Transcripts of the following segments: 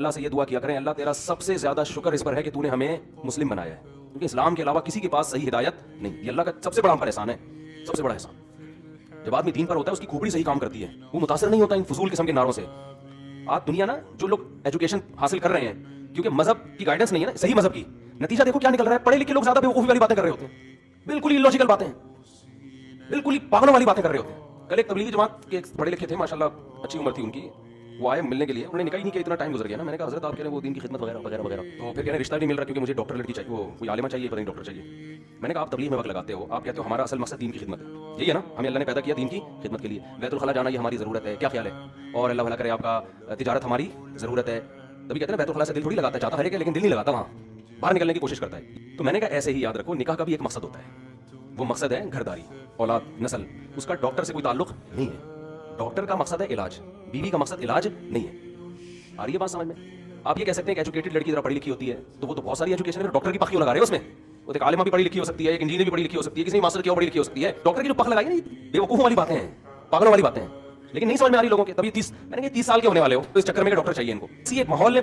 اللہ سے یہ دعا کیا کریں اللہ تیرا سب سے زیادہ شکر اس پر ہے کہ تو نے ہمیں مسلم بنایا ہے، کیونکہ اسلام کے علاوہ کسی کے پاس صحیح ہدایت نہیں. یہ اللہ کا سب سے بڑا ہم پر احسان ہے، سب سے بڑا احسان. جب آدمی دین پر ہوتا ہے اس کی کھوپڑی صحیح کام کرتی ہے، وہ متاثر نہیں ہوتا ان فضول قسم کے نعروں سے. آج دنیا نا جو لوگ ایجوکیشن حاصل کر رہے ہیں کیونکہ مذہب کی گائیڈنس نہیں ہے نا، صحیح مذہب کی، نتیجہ دیکھو کیا نکل رہا ہے. پڑھے لکھے لوگ زیادہ بیوقوفی والی باتیں کر رہے ہوتے ہیں، بالکل ہی لوجیکل باتیں ہیں، بالکل ہی پاگلوں والی باتیں کر رہے ہوتے ہیں. کل ایک تبلیغی جماعت کے پڑھے لکھے تھے ماشاءاللہ، اچھی عمر تھی ان کی، وہ آئے ملنے کے لیے، انہوں نے نکاح ہی نہیں کیا، اتنا ٹائم گزر گیا نا. میں نے کہا حضرت آپ کہہ رہے ہیں وہ دین کی خدمت وغیرہ وغیرہ وغیرہ، تو پھر کہہ رہے ہیں رشتہ نہیں مل رہا کیونکہ مجھے ڈاکٹر لڑکی چاہیے، وہ کوئی عالمہ چاہیے، پتہ نہیں ڈاکٹر چاہیے. میں نے کہا آپ تبلیغ میں وقت لگاتے ہو، آپ کہتے ہو ہمارا اصل مقصد دین کی خدمت ہے، یہی ہے نا، ہمیں اللہ نے پیدا کیا دین کی خدمت کے لیے. بیت الخلاء جانا یہ ہماری ضرورت ہے، کیا خیال ہے؟ اور اللہ بھلا کرے آپ کا تجارت ہماری ضرورت ہے. تبھی کہتے ہیں بیت الخلاء سے دل تھوڑی لگاتا ہے، چاہتا ہے لیکن دل نہیں لگاتا، وہاں باہر نکلنے کی کوشش کرتا ہے. تو میں نے کہا ایسے ہی یاد رکھو نکاح کا بھی ایک مقصد ہوتا ہے، وہ مقصد ہے گھرداری، اولاد، نسل. اس کا ڈاکٹر سے کوئی تعلق نہیں ہے. ڈاکٹر کا مقصد ہے علاج، بیوی کا مقصد علاج نہیں ہے. آ رہی ہے بات سمجھ میں؟ آپ یہ کہہ سکتے ہیں کہ ایجوکیٹڈ لڑکی ذرا پڑھی لکھی ہوتی ہے تو وہ تو بہت ساری ایجوکیشن ہے، ڈاکٹر کی پخ کیوں لگا رہے ہیں اس میں؟ وہ ایک عالمہ بھی پڑھی لکھی ہو سکتی ہے، ایک انجینئر بھی پڑھی لکھی ہو سکتی ہے، کسی نے ماسٹر کیا پڑھی لکھی ہو سکتی ہے. ڈاکٹر کی جو پخ لگائی نا، بے وقوفوں والی باتیں ہیں، پاگلوں والی باتیں ہیں، لیکن نہیں سمجھ میں آ رہی لوگوں کے. تبھی میں نے کہا 30 سال کے ہونے والے ہو تو اس چکر میں کہ ڈاکٹر چاہیے ان کو. اسی ایک ماحول نے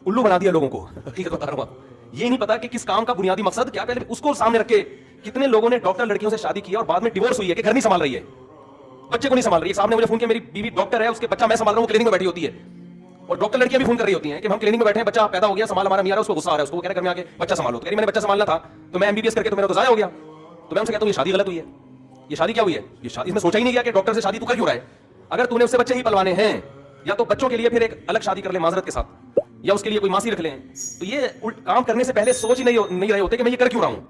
الو بنا دیا لوگوں کو. حقیقت بتا رہا ہوں آپ، یہ نہیں پتا کہ کس کام کا بنیادی مقصد کیا. پہلے اس کو سامنے رکھ کے کتنے لوگوں نے ڈاکٹر لڑکیوں سے شادی کی اور بعد میں ڈیورس ہوئی ہے کہ گھر نہیں سنبھال رہی ہے، بچے کو نہیں سنبھال رہی ہے. صاحب نے مجھے فون کیا میری بیوی ڈاکٹر ہے، اس کے بچہ میں سنبھال رہا ہوں، کلینک میں بیٹھی ہوتی ہے. اور ڈاکٹر لڑکیاں بھی فون کر رہی ہوتی ہیں کہ ہم کلینک میں بیٹھے ہیں، بچہ پیدا ہو گیا، سنبھال ہمارا میاں، اس کو غصہ آ رہا ہے، اس کو کہہ رہا ہے گھر میں آ کے بچہ سنبھالو. تو کہہ رہی میں نے بچہ سنبھالنا تھا تو میں MBBS کر کے تو میرا تو ضائع ہو گیا. تو میں ان سے کہتا ہوں یہ شادی غلط ہوئی ہے. یہ شادی کیا ہوئی ہے؟ یہ شادی میں سوچا ہی نہیں گیا کہ ڈاکٹر سے شادی تو کر کیوں رہا ہے. اگر تو نے اس سے بچے ہی پلوانے ہیں یا تو بچوں کے لیے پھر ایک الگ شادی کر لے معذرت کے ساتھ، یا اس کے لیے کوئی ماسی رکھ لیں. تو یہ کام کرنے سے پہلے سوچ ہی نہیں رہے ہوتے کہ میں یہ کر کیوں رہا ہوں.